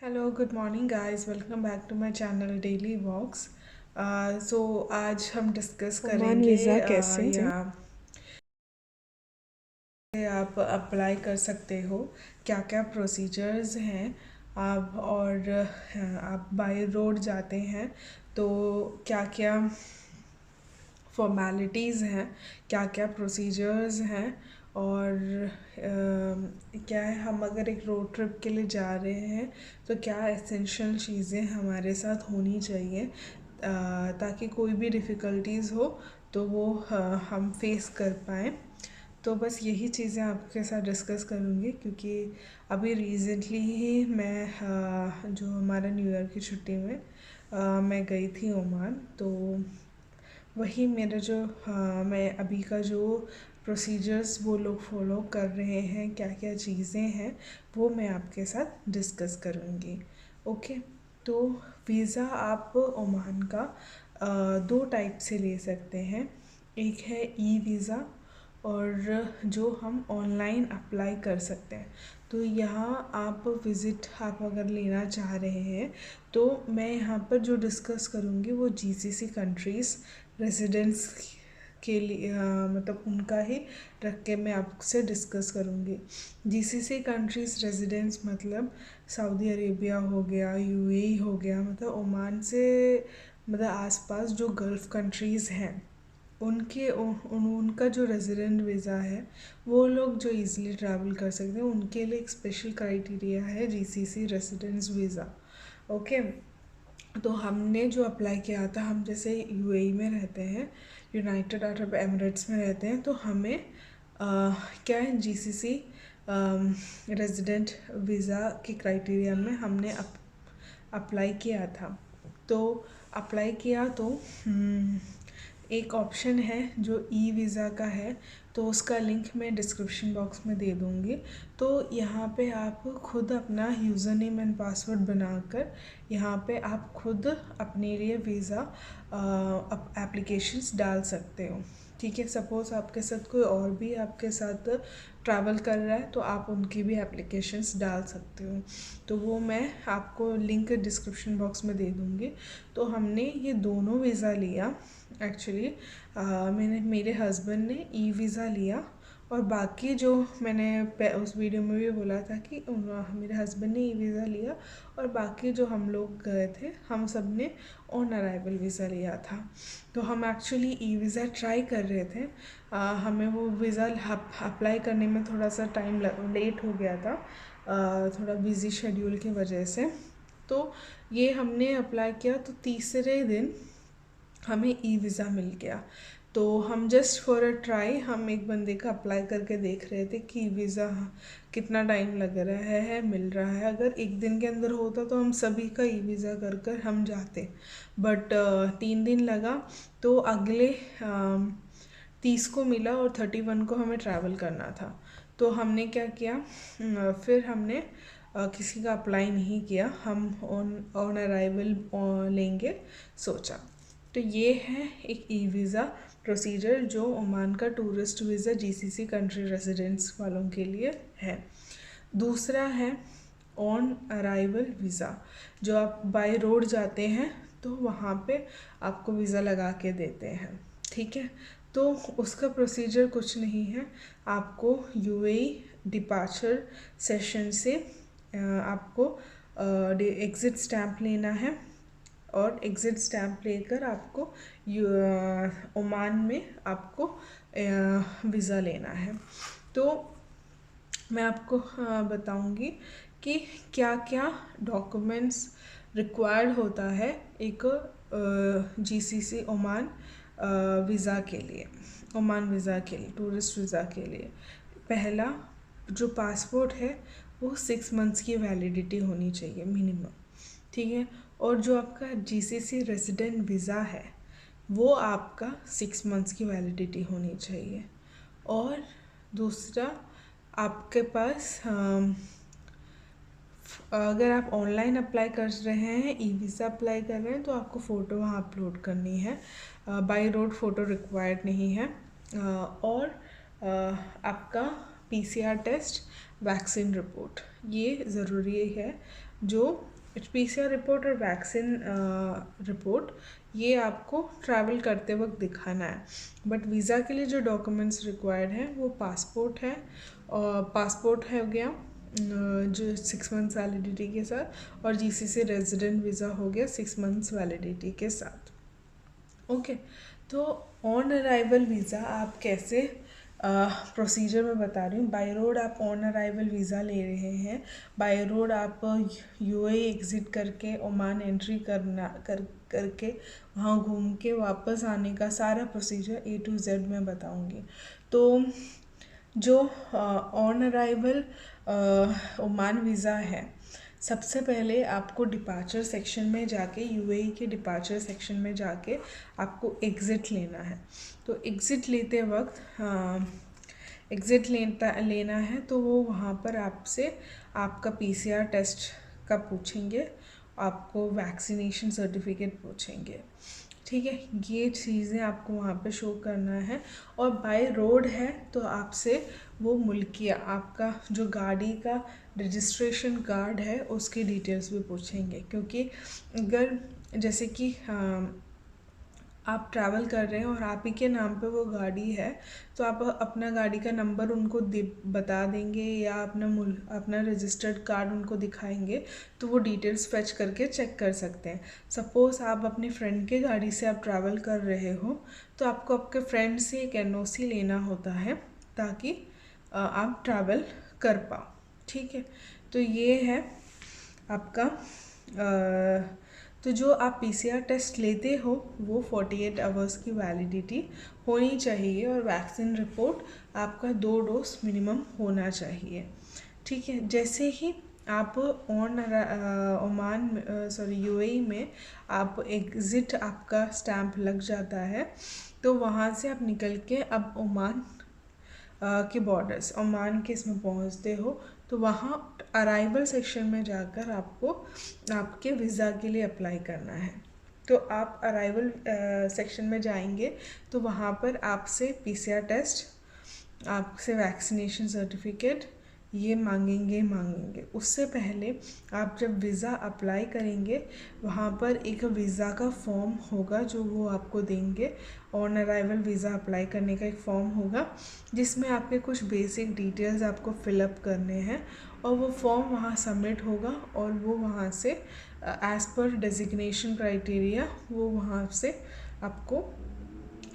Hello good morning guys, welcome back to my channel daily walks. So आज हम discuss Oman करेंगे visa कैसे या आप अप्लाई कर सकते हो, क्या क्या प्रोसीजर्स हैं। आप और आप बाय रोड जाते हैं तो क्या क्या फॉर्मेलिटीज़ हैं, क्या क्या प्रोसीजर्स हैं। और क्या है, हम अगर एक रोड ट्रिप के लिए जा रहे हैं तो क्या एसेंशियल चीज़ें हमारे साथ होनी चाहिए ताकि कोई भी डिफ़िकल्टीज़ हो तो वो हम फेस कर पाएँ। तो बस यही चीज़ें आपके साथ डिस्कस करूँगी क्योंकि अभी रिसेंटली ही मैं जो हमारा न्यू ईयर की छुट्टी में मैं गई थी ओमान। तो वही मेरा जो मैं अभी का जो प्रोसीजर्स वो लोग फॉलो कर रहे हैं, क्या क्या चीज़ें हैं, वो मैं आपके साथ डिस्कस करूँगी। ओके। तो वीज़ा आप ओमान का दो टाइप से ले सकते हैं। एक है ई वीज़ा और जो हम ऑनलाइन अप्लाई कर सकते हैं। तो यहाँ आप विज़िट आप अगर लेना चाह रहे हैं तो मैं यहाँ पर जो डिस्कस करूँगी वो जीसीसी कंट्रीज़ रेजिडेंट्स के लिए मतलब उनका ही रख के मैं आपसे डिस्कस करूँगी। जीसीसी कंट्रीज़ रेजिडेंट्स मतलब सऊदी अरेबिया हो गया, यूएई हो गया, मतलब ओमान से मतलब आसपास जो गल्फ़ कंट्रीज़ हैं उनका जो रेजिडेंट वीज़ा है वो लोग जो इजीली ट्रैवल कर सकते हैं उनके लिए एक स्पेशल क्राइटेरिया है जीसीसी रेजिडेंस वीज़ा। ओके। तो हमने जो अप्लाई किया था, हम जैसे यूएई में रहते हैं, यूनाइटेड अरब एमिरेट्स में रहते हैं, तो हमें क्या है जीसीसी रेजिडेंट वीज़ा के क्राइटेरिया में हमने अप्लाई किया था। तो अप्लाई किया तो एक ऑप्शन है जो ई वीज़ा का है, तो उसका लिंक मैं डिस्क्रिप्शन बॉक्स में दे दूँगी। तो यहाँ पे आप खुद अपना यूज़र नेम एंड पासवर्ड बनाकर यहाँ पे आप खुद अपने लिए वीज़ा एप्लीकेशंस डाल सकते हो। ठीक है, सपोज़ आपके साथ कोई और भी आपके साथ ट्रैवल कर रहा है तो आप उनकी भी एप्लीकेशंस डाल सकते हो। तो वो मैं आपको लिंक डिस्क्रिप्शन बॉक्स में दे दूँगी। तो हमने ये दोनों वीज़ा लिया एक्चुअली। मैंने मेरे हस्बैंड ने ई वीज़ा लिया और बाकी जो मैंने उस वीडियो में भी बोला था कि मेरे हस्बैंड ने ई वीज़ा लिया और बाकी जो हम लोग गए थे हम सब ने ऑन अराइवल वीज़ा लिया था। तो हम एक्चुअली ई वीज़ा ट्राई कर रहे थे। हमें वो वीज़ा अप्लाई करने में थोड़ा सा टाइम लेट हो गया था, थोड़ा बिज़ी शेड्यूल की वजह से। तो ये हमने अप्लाई किया तो तीसरे दिन हमें ई वीज़ा मिल गया। तो हम जस्ट फॉर अ ट्राई हम एक बंदे का अप्लाई करके देख रहे थे कि ई वीज़ा कितना टाइम लग रहा है मिल रहा है। अगर एक दिन के अंदर होता तो हम सभी का ई वीज़ा कर कर हम जाते, बट 3 दिन लगा। तो अगले 30 को मिला और 31 को हमें ट्रैवल करना था। तो हमने क्या किया, फिर हमने किसी का अप्लाई नहीं किया, हम ऑन ऑन अराइवल लेंगे सोचा। तो ये है एक ई वीज़ा प्रोसीजर जो ओमान का tourist visa GCC country residents वालों के लिए है। दूसरा है ऑन अराइवल वीज़ा, जो आप बाय रोड जाते हैं तो वहाँ पे आपको वीज़ा लगा के देते हैं। ठीक है। तो उसका प्रोसीजर कुछ नहीं है, आपको यूएई डिपार्चर सेशन से आपको एग्ज़िट स्टैम्प लेना है और एग्ज़िट स्टैम्प लेकर आपको ओमान में आपको वीज़ा लेना है। तो मैं आपको बताऊंगी कि क्या क्या डॉक्यूमेंट्स रिक्वायर्ड होता है एक जीसीसी ओमान वीज़ा के लिए, ओमान वीज़ा के लिए, टूरिस्ट वीज़ा के लिए। पहला जो पासपोर्ट है वो 6 मंथ्स की वैलिडिटी होनी चाहिए मिनिमम। ठीक है। और जो आपका जीसीसी रेजिडेंट वीज़ा है वो आपका 6 मंथ्स की वैलिडिटी होनी चाहिए। और दूसरा, आपके पास अगर आप ऑनलाइन अप्लाई कर रहे हैं, ई वीज़ा अप्लाई कर रहे हैं, तो आपको फ़ोटो वहाँ अपलोड करनी है। बाय रोड फ़ोटो रिक्वायर्ड नहीं है। और आपका पीसीआर टेस्ट, वैक्सीन रिपोर्ट, ये ज़रूरी है जो PCR रिपोर्ट और वैक्सीन रिपोर्ट ये आपको ट्रैवल करते वक्त दिखाना है। बट वीज़ा के लिए जो डॉक्यूमेंट्स रिक्वायर्ड हैं वो पासपोर्ट है, और पासपोर्ट है हो गया जो 6 मंथ्स वैलिडिटी के साथ, और GCC रेजिडेंट वीज़ा हो गया 6 मंथ्स वैलिडिटी के साथ। ओके, तो ऑन अराइवल वीज़ा आप कैसे प्रोसीजर में बता रही हूँ। बाय रोड आप ऑन अराइवल वीज़ा ले रहे हैं, बाय रोड आप UAE एग्ज़िट करके ओमान एंट्री करके वहाँ घूम के वापस आने का सारा प्रोसीजर A to Z मैं बताऊँगी। तो जो ऑन अराइवल ओमान वीज़ा है, सबसे पहले आपको डिपार्चर सेक्शन में जाके UAE के डिपार्चर सेक्शन में जाके आपको एग्ज़िट लेना है। तो एग्ज़िट लेते वक्त एग्ज़िट लेना है तो वो वहाँ पर आपसे आपका PCR टेस्ट का पूछेंगे, आपको वैक्सीनेशन सर्टिफिकेट पूछेंगे, ठीक है। ये चीज़ें आपको वहाँ पे शो करना है। और बाय रोड है तो आपसे वो मुल्किया, आपका जो गाड़ी का रजिस्ट्रेशन कार्ड है उसकी डिटेल्स भी पूछेंगे, क्योंकि अगर जैसे कि आप ट्रैवल कर रहे हैं और आप ही के नाम पे वो गाड़ी है, तो आप अपना गाड़ी का नंबर उनको बता देंगे या अपना रजिस्टर्ड कार्ड उनको दिखाएंगे तो वो डिटेल्स फेच करके चेक कर सकते हैं। सपोज़ आप अपने फ्रेंड के गाड़ी से आप ट्रैवल कर रहे हो तो आपको आपके फ्रेंड से एक NOC लेना होता है ताकि आप ट्रैवल कर पाओ, ठीक है। तो ये है आपका तो जो आप PCR टेस्ट लेते हो वो 48 आवर्स की वैलिडिटी होनी चाहिए, और वैक्सीन रिपोर्ट आपका 2 डोज मिनिमम होना चाहिए, ठीक है। जैसे ही आप UAE में आप एग्ज़िट आपका स्टैम्प लग जाता है तो वहाँ से आप निकल के अब ओमान के बॉर्डर्स, ओमान के इसमें पहुँचते हो तो वहाँ अराइवल सेक्शन में जाकर आपको आपके वीज़ा के लिए अप्लाई करना है। तो आप अराइवल सेक्शन में जाएंगे तो वहाँ पर आपसे PCR टेस्ट, आपसे वैक्सीनेशन सर्टिफिकेट ये मांगेंगे। उससे पहले आप जब वीज़ा अप्लाई करेंगे वहाँ पर एक वीज़ा का फॉर्म होगा जो वो आपको देंगे। ऑन अराइवल वीज़ा अप्लाई करने का एक फॉर्म होगा जिसमें आपके कुछ बेसिक डिटेल्स आपको फिलअप करने हैं, और वो फॉर्म वहाँ सबमिट होगा और वो वहाँ से एज़ पर डेजिग्नेशन क्राइटेरिया वो वहाँ से आपको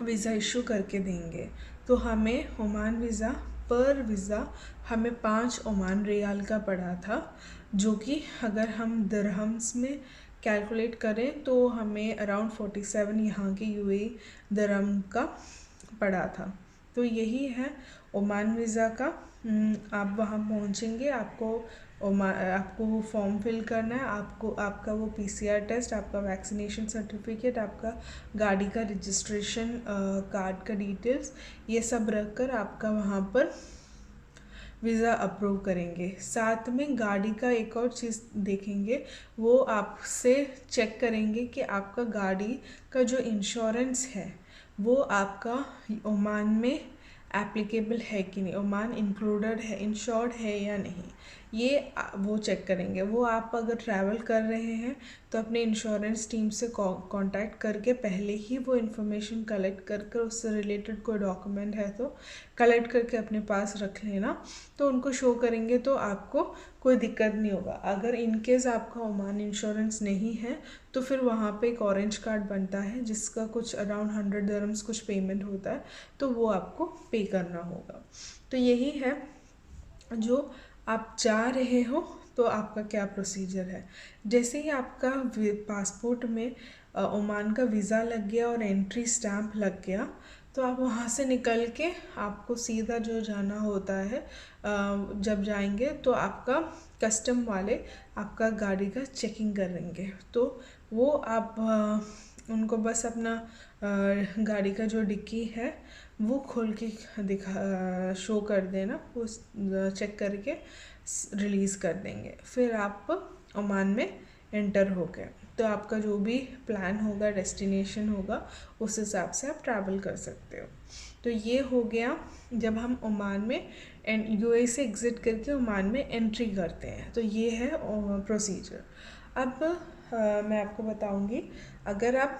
वीज़ा इशू करके देंगे। तो हमें ओमान वीज़ा पर वीज़ा हमें 5 ओमान रियाल का पड़ा था, जो कि अगर हम दिरहम्स में कैलकुलेट करें तो हमें अराउंड 47 यहाँ के UAE दिरहम का पड़ा था। तो यही है ओमान वीज़ा का। आप वहाँ पहुँचेंगे, आपको वो फॉर्म फिल करना है, आपका वो PCR टेस्ट, आपका वैक्सीनेशन सर्टिफिकेट, आपका गाड़ी का रजिस्ट्रेशन कार्ड का डिटेल्स, ये सब रख कर आपका वहाँ पर वीज़ा अप्रूव करेंगे। साथ में गाड़ी का एक और चीज़ देखेंगे, वो आपसे चेक करेंगे कि आपका गाड़ी का जो इंश्योरेंस है वो आपका ओमान में एप्लीकेबल है कि नहीं, ओमान इंक्लूडेड है, इंश्योर्ड है या नहीं, ये वो चेक करेंगे। वो आप अगर ट्रैवल कर रहे हैं तो अपने इंश्योरेंस टीम से कांटेक्ट करके पहले ही वो इन्फॉर्मेशन कलेक्ट कर उससे रिलेटेड कोई डॉक्यूमेंट है तो कलेक्ट करके अपने पास रख लेना, तो उनको शो करेंगे तो आपको कोई दिक्कत नहीं होगा। अगर इनकेस आपका ओमान इंश्योरेंस नहीं है तो फिर वहाँ पे एक ऑरेंज कार्ड बनता है जिसका कुछ अराउंड 100 दिरहम्स कुछ पेमेंट होता है, तो वो आपको पे करना होगा। तो यही है, जो आप जा रहे हो तो आपका क्या प्रोसीजर है। जैसे ही आपका पासपोर्ट में ओमान का वीज़ा लग गया और एंट्री स्टैम्प लग गया तो आप वहाँ से निकल के आपको सीधा जो जाना होता है, जब जाएंगे तो आपका कस्टम वाले आपका गाड़ी का चेकिंग करेंगे। तो वो आप उनको बस अपना गाड़ी का जो डिक्की है वो खोल के शो कर देना, वो चेक करके रिलीज़ कर देंगे। फिर आप ओमान में एंटर हो गए तो आपका जो भी प्लान होगा, डेस्टिनेशन होगा, उस हिसाब से आप ट्रैवल कर सकते हो। तो ये हो गया जब हम ओमान में एंड यूएई से एग्ज़िट करके ओमान में एंट्री करते हैं। तो ये है प्रोसीजर। अब मैं आपको बताऊंगी, अगर आप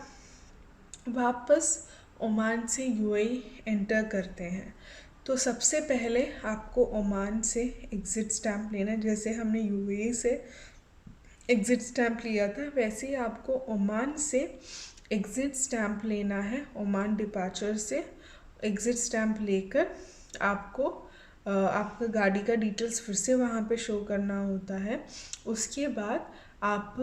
वापस ओमान से यूएई एंटर करते हैं तो सबसे पहले आपको ओमान से एग्ज़िट स्टैम्प लेना है। जैसे हमने यूएई से एग्ज़िट स्टैम्प लिया था, वैसे ही आपको ओमान से एग्ज़िट स्टैम्प लेना है। ओमान डिपार्चर से एग्ज़िट स्टैम्प लेकर आपको आपका गाड़ी का डिटेल्स फिर से वहाँ पे शो करना होता है। उसके बाद आप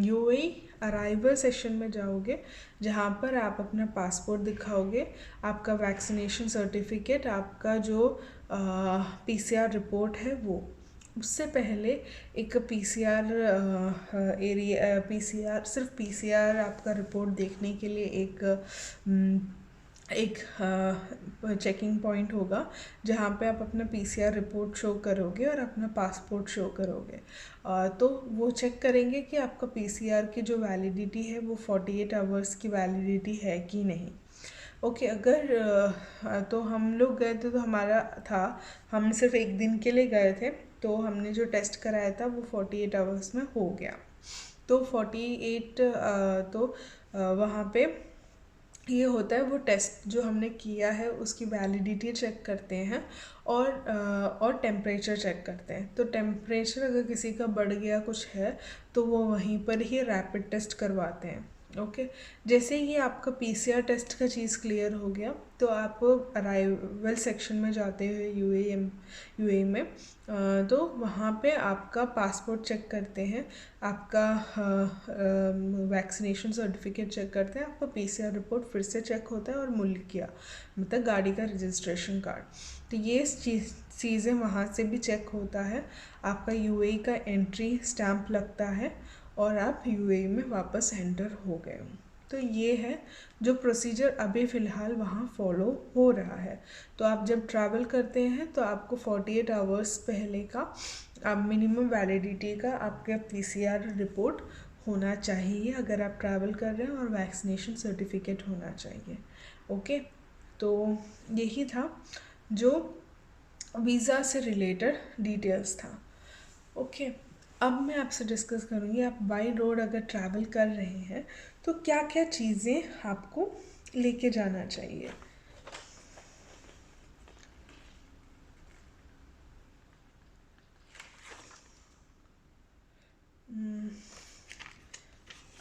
यूएई अराइवल सेशन में जाओगे, जहाँ पर आप अपना पासपोर्ट दिखाओगे, आपका वैक्सीनेशन सर्टिफिकेट, आपका जो पीसीआर रिपोर्ट है वो। उससे पहले एक पीसीआर सिर्फ पीसीआर आपका रिपोर्ट देखने के लिए एक चेकिंग पॉइंट होगा, जहाँ पे आप अपना पीसीआर रिपोर्ट शो करोगे और अपना पासपोर्ट शो करोगे। तो वो चेक करेंगे कि आपका पीसीआर की जो वैलिडिटी है वो 48 आवर्स की वैलिडिटी है कि नहीं। ओके, अगर तो हम लोग गए थे तो हमारा था, हम सिर्फ एक दिन के लिए गए थे, तो हमने जो टेस्ट कराया था वो 48 आवर्स में हो गया। तो 48 तो वहाँ पे ये होता है, वो टेस्ट जो हमने किया है उसकी वैलिडिटी चेक करते हैं और टेम्परेचर चेक करते हैं। तो टेम्परेचर अगर किसी का बढ़ गया कुछ है तो वो वहीं पर ही रैपिड टेस्ट करवाते हैं। ओके, जैसे ही आपका पीसीआर टेस्ट का चीज़ क्लियर हो गया तो आप अराइवल सेक्शन में जाते हैं यूएई में। तो वहाँ पे आपका पासपोर्ट चेक करते हैं, आपका वैक्सीनेशन सर्टिफिकेट चेक करते हैं, आपका पीसीआर रिपोर्ट फिर से चेक होता है और मुल्किया मतलब गाड़ी का रजिस्ट्रेशन कार्ड। तो ये चीज़ें वहाँ से भी चेक होता है, आपका यूएई का एंट्री स्टैम्प लगता है और आप यूएई में वापस एंटर हो गए। तो ये है जो प्रोसीजर अभी फ़िलहाल वहाँ फॉलो हो रहा है। तो आप जब ट्रैवल करते हैं तो आपको 48 आवर्स पहले का मिनिमम वैलिडिटी का आपका पीसीआर रिपोर्ट होना चाहिए अगर आप ट्रैवल कर रहे हैं, और वैक्सीनेशन सर्टिफिकेट होना चाहिए। ओके, तो यही था जो वीज़ा से रिलेटेड डिटेल्स था। ओके, अब मैं आपसे डिस्कस करूँगी, आप बाई रोड अगर ट्रैवल कर रहे हैं तो क्या क्या चीज़ें आपको लेके जाना चाहिए।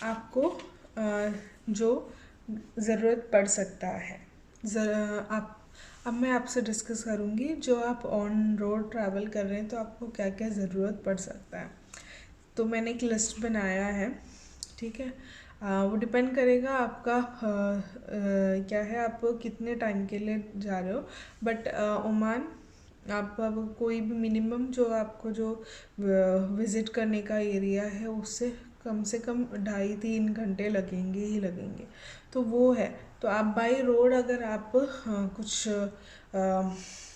आपको जो ज़रूरत पड़ सकता है, अब मैं आपसे डिस्कस करूँगी जो आप ऑन रोड ट्रैवल कर रहे हैं तो आपको क्या क्या ज़रूरत पड़ सकता है। तो मैंने एक लिस्ट बनाया है, ठीक है। वो डिपेंड करेगा आपका क्या है, आप कितने टाइम के लिए जा रहे हो। बट ओमान आप अब कोई भी मिनिमम जो आपको जो विज़िट करने का एरिया है उससे कम से कम 2.5-3 घंटे लगेंगे ही लगेंगे। तो वो है, तो आप बाई रोड अगर आप कुछ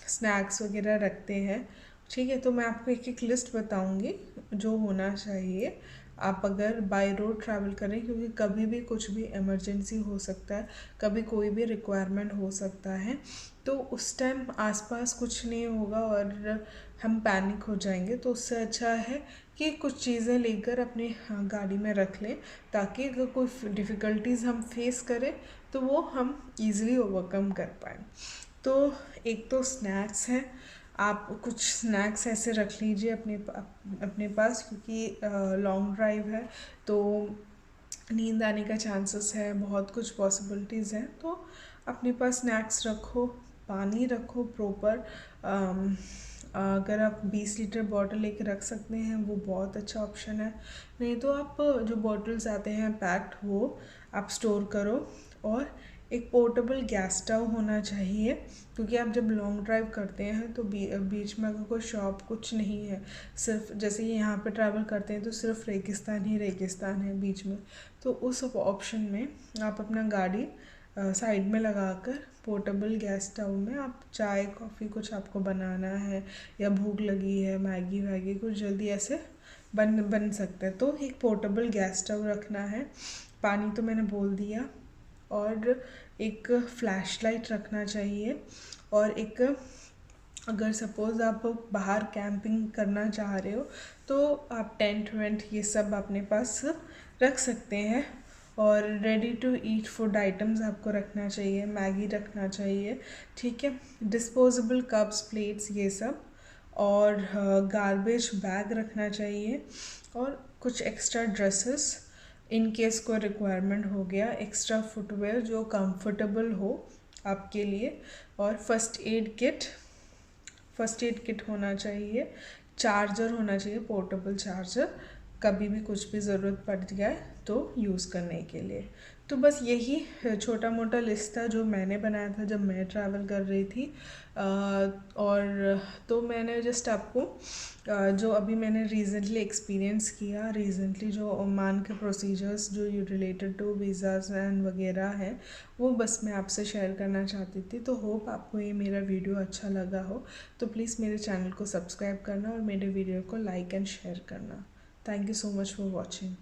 स्नैक्स वगैरह रखते हैं, ठीक है, तो मैं आपको एक एक लिस्ट बताऊंगी जो होना चाहिए आप अगर बाय रोड ट्रैवल करें, क्योंकि कभी भी कुछ भी इमरजेंसी हो सकता है, कभी कोई भी रिक्वायरमेंट हो सकता है। तो उस टाइम आसपास कुछ नहीं होगा और हम पैनिक हो जाएंगे। तो उससे अच्छा है कि कुछ चीज़ें लेकर अपनी गाड़ी में रख लें, ताकि अगर कोई डिफ़िकल्टीज़ हम फेस करें तो वो हम ईज़िली ओवरकम कर पाएँ। तो एक तो स्नैक्स हैं, आप कुछ स्नैक्स ऐसे रख लीजिए अपने पास, क्योंकि लॉन्ग ड्राइव है तो नींद आने का चांसेस है, बहुत कुछ पॉसिबिलिटीज़ हैं। तो अपने पास स्नैक्स रखो, पानी रखो प्रॉपर। अगर आप 20 लीटर बॉटल लेके रख सकते हैं वो बहुत अच्छा ऑप्शन है, नहीं तो आप जो बॉटल्स आते हैं पैक्ड वो आप स्टोर करो। और एक पोर्टेबल गैस स्टव होना चाहिए, क्योंकि आप जब लॉन्ग ड्राइव करते हैं तो बीच में अगर कोई शॉप कुछ नहीं है, सिर्फ जैसे कि यहाँ पे ट्रैवल करते हैं तो सिर्फ रेगिस्तान ही रेगिस्तान है बीच में, तो उस ऑप्शन में आप अपना गाड़ी साइड में लगाकर पोर्टेबल गैस स्टव में आप चाय कॉफ़ी कुछ आपको बनाना है या भूख लगी है, मैगी वैगी कुछ जल्दी ऐसे बन सकता है, तो एक पोर्टेबल गैस स्टव रखना है। पानी तो मैंने बोल दिया, और एक फ्लैशलाइट रखना चाहिए, और एक अगर सपोज़ आप बाहर कैंपिंग करना चाह रहे हो तो आप टेंट वेंट ये सब अपने पास रख सकते हैं। और ready to eat food items आपको रखना चाहिए, मैगी रखना चाहिए, ठीक है, डिस्पोजेबल कप्स प्लेट्स ये सब, और गार्बेज बैग रखना चाहिए, और कुछ एक्स्ट्रा ड्रेसेस इन केस कोई रिक्वायरमेंट हो गया, एक्स्ट्रा फुटवेयर जो कंफर्टेबल हो आपके लिए, और फर्स्ट एड किट होना चाहिए, चार्जर होना चाहिए, पोर्टेबल चार्जर, कभी भी कुछ भी ज़रूरत पड़ जाए तो यूज़ करने के लिए। तो बस यही छोटा मोटा लिस्ट था जो मैंने बनाया था जब मैं ट्रैवल कर रही थी। और तो मैंने जस्ट आपको जो अभी मैंने रिसेंटली एक्सपीरियंस किया, रिसेंटली जो ओमान के प्रोसीजर्स जो रिलेटेड टू वीज़ाज़ एंड वगैरह हैं, वो बस मैं आपसे शेयर करना चाहती थी। तो होप आपको ये मेरा वीडियो अच्छा लगा हो। तो प्लीज़ मेरे चैनल को सब्सक्राइब करना और मेरे वीडियो को लाइक एंड शेयर करना। Thank you so much for watching.